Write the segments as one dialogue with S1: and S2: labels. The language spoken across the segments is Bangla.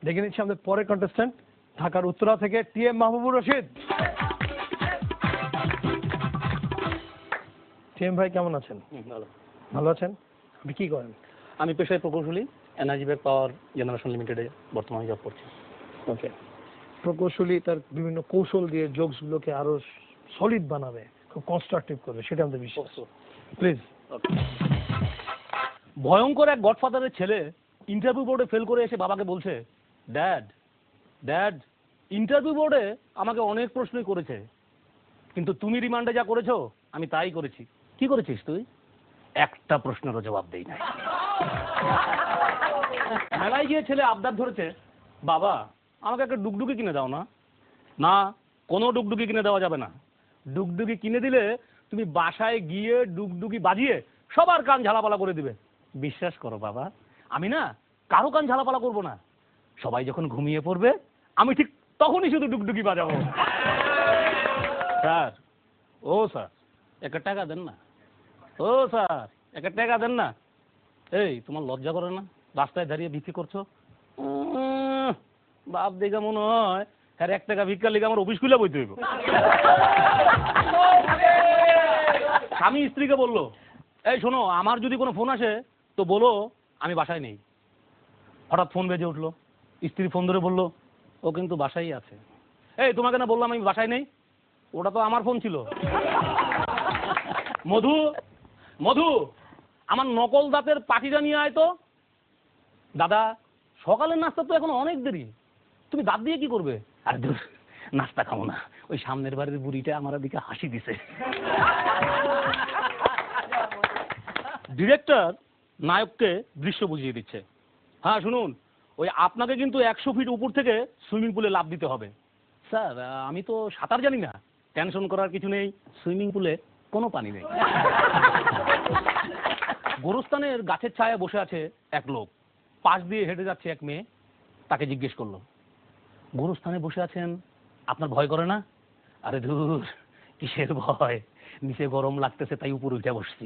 S1: দেখে নিচ্ছি আমাদের পরের কন্টেস্ট্যান্ট ঢাকার উত্তরা থেকে টিএম মাহবুবুর রশিদ। টিএম ভাই কেমন আছেন?
S2: ভালো।
S1: ভালো আছেন? আপনি কি করেন?
S2: আমি পেশায় প্রকৌশলী, এনার্জি ব্যাক পাওয়ার জেনারেশন লিমিটেডে বর্তমানে জব করছি।
S1: ওকে। প্রকৌশলী তার বিভিন্ন কৌশল দিয়ে জোকসগুলোকে আরো সলিড বানাবে, খুব কনস্ট্রাকটিভ করবে, সেটা আমাদের বিশ্বাস। প্লিজ।
S2: ভয়ঙ্কর এক গডফাদারের ছেলে ইন্টারভিউ বোর্ডে ফেল করে এসে বাবাকে বলছে, ড্যাড ড্যাড ইন্টারভিউ বোর্ডে আমাকে অনেক প্রশ্নই করেছে, কিন্তু তুমি রিমান্ডে যা করেছো আমি তাই করেছি। কি করেছিস তুই? একটা প্রশ্নেরও জবাব দেই না। মেলায় গিয়ে ছেলে আবদার ধরেছে, বাবা আমাকে একটা ডুগডুগি কিনে দাও না। না, কোনো ডুগডুগি কিনে দেওয়া যাবে না। ডুগডুগি কিনে দিলে তুমি বাসায় গিয়ে ডুগডুগি বাজিয়ে সবার কান ঝালাপালা করে দিবে। বিশ্বাস করো বাবা, আমি না কারো কান ঝালাপালা করবো না। সবাই যখন ঘুমিয়ে পড়বে আমি ঠিক তখনই শুধু ডুগডুগি বাজাবো। স্যার, ও স্যার একটা টাকা দেন না। ও স্যার একটা টাকা দেন না। এই তোমার লজ্জা করে না রাস্তায় দাঁড়িয়ে বিক্রি করছো? বাপ দেখে মনে হয় হ্যাঁ 1 টাকা ভিক্ষার লিগে আমার অফিস খুলে বইতে হইব। স্বামী স্ত্রীকে বললো, এই শোনো আমার যদি কোনো ফোন আসে তো বলো আমি বাসায় নেই। হঠাৎ ফোন বেজে উঠলো, স্ত্রী ফোন ধরে বললো, ও কিন্তু বাসায় আছে। এই তোমাকে না বললাম আমি বাসায় নেই? ওটা তো আমার ফোন ছিল। মধু মধু আমার নকল দাঁতের পাটিটা নিয়ে আয় তো। দাদা সকালের নাস্তা তো এখন অনেক দেরি, তুমি দাঁত দিয়ে কি করবে? আর দূর, নাস্তা খাবো না, ওই সামনের বাড়ির বুড়িটা আমার দিকে হাসি দিছে। ডিরেক্টর নায়ককে দৃশ্য বুঝিয়ে দিচ্ছে, হ্যাঁ শুনুন ওই আপনাকে কিন্তু 100 ফিট উপর থেকে সুইমিং পুলে লাফ দিতে হবে। স্যার আমি তো সাঁতার জানি না। টেনশন করার কিছু নেই, সুইমিং পুলে কোনো পানি নেই। গোরস্থানের গাছের ছায়া বসে আছে এক লোক, পাশ দিয়ে হেঁটে যাচ্ছে এক মেয়ে, তাকে জিজ্ঞেস করলো, গোরস্থানে বসে আছেন আপনার ভয় করে না? আরে ধুর কিসের ভয়, নিচে গরম লাগতেছে তাই উপরে উঠে বসছি।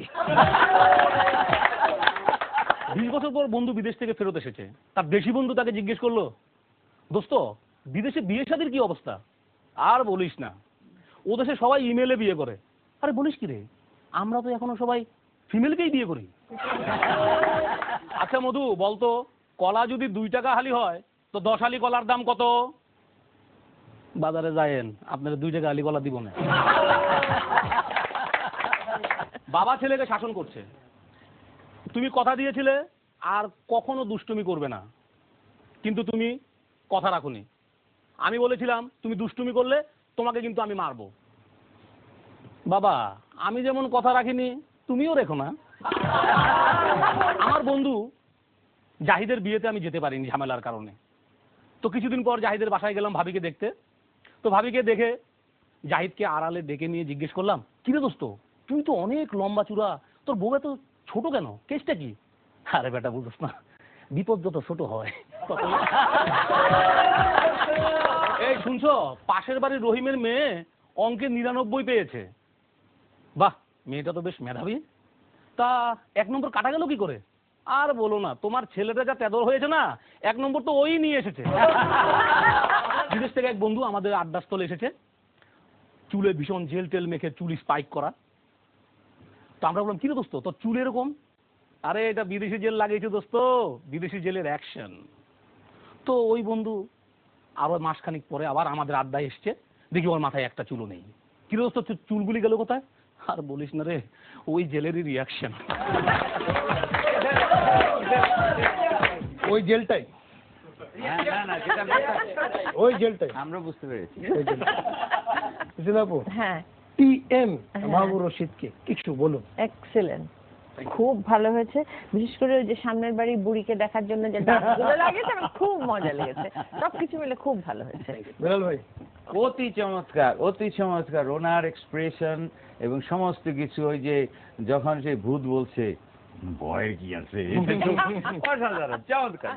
S2: 20 বছর পর বন্ধু বিদেশ থেকে ফেরত এসেছে, তার দেশি বন্ধু তাকে জিজ্ঞেস করলো, দোস্ত বিদেশে বিয়ে শাদীর কি অবস্থা? আর বলিস না, ও দেশে সবাই ইমেলে বিয়ে করে। আরে বলিস কি রে, আমরা তো এখনো সবাই ফিমেলকেই বিয়ে করি। আচ্ছা মধু বলতো, কলা যদি 2 টাকা হালি হয় তো 10 হালি কলার দাম কত? বাজারে যায়েন, আপনারা 2 টাকা হালি কলা দিব না। বাবা ছেলেকে শাসন করছে, তুমি কথা দিয়েছিলে আর কখনো দুষ্টুমি করবে না, কিন্তু তুমি কথা রাখোনি। আমি বলেছিলাম তুমি দুষ্টুমি করলে তোমাকে কিন্তু আমি মারবো। বাবা আমি যেমন কথা রাখিনি তুমিও রেখো না। আমার বন্ধু জাহিদের বিয়েতে আমি যেতে পারিনি ঝামেলার কারণে। তো কিছুদিন পর জাহিদের বাসায় গেলাম ভাবিকে দেখতে। তো ভাবিকে দেখে জাহিদকে আড়ালে ডেকে নিয়ে জিজ্ঞেস করলাম, কিরে দোস্ত তুই তো অনেক লম্বা চূড়া, তোর বউ এত ছোট কেন, কেসটা কি? আরে বেটা বুঝছ না, বিপদ যত ছোট হয়। এই শুনছো, পাশের বাড়ির রহিমের মেয়ে অঙ্কে 99 পেয়েছে। বাহ, মেয়েটা তো বেশ মেধাবী। তা 1 নম্বর কাটা গেল কি করে? আর বলো না, তোমার ছেলেটা যা তেদর হয়েছে না, 1 নম্বর তো ওই নিয়ে এসেছে। বিদেশ থেকে এক বন্ধু আমাদের আড্ডাস্থলে এসেছে, চুলে ভীষণ জেল টেল মেখে চুল স্পাইক করা। তো আমরা বললাম, কিরে দোস্ত তোর চুল এরকম? আরে এটা বিদেশি জেল লাগিয়েছে দোস্ত, বিদেশি জেলের অ্যাকশন। তো ওই বন্ধু আবার মাসখানিক পরে আবার আমাদের আড্ডায় এসছে, দেখি ওর মাথায় একটা চুলও নেই। কিরে দোস্ত চুলগুলি গেল কোথায়? আর বলিস না রে, ওই জেলেরই রিয়াকশন।
S1: ওই জেলটাই, ওই জেলটাই
S3: আমরা বুঝতে পেরেছি।
S1: আপু
S4: হ্যাঁ
S1: টিএম মাহবুবুর রশিদকে কিছু বলুন।
S4: এক্সেলেন্ট, খুব ভালো হয়েছে। বিশেষ করে ওই যে সামনের বাড়ির বুড়িকে দেখার জন্য যে ডান্সগুলো লাগেছে আমার খুব মজা লেগেছে। সবকিছু মিলে খুব ভালো হয়েছে।
S1: বেলাল ভাই
S3: অতি চমৎকার, অতি চমৎকার ওনার এক্সপ্রেশন এবং সমস্ত কিছু। ওই যে যখন সেই ভূত বলছে ভয়ের কি আছে, অসাধারণ, চমৎকার।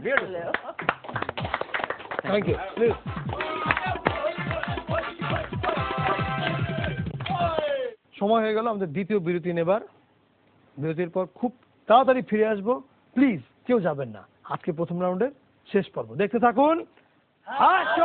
S1: Thank you. প্লিজ সময় হয়ে গেল আমাদের দ্বিতীয় বিরতি নেবার। বিরতির পর খুব তাড়াতাড়ি ফিরে আসবো, প্লিজ কেউ যাবেন না। আজকে প্রথম রাউন্ডের শেষ পর্ব দেখতে থাকুন। হাস্য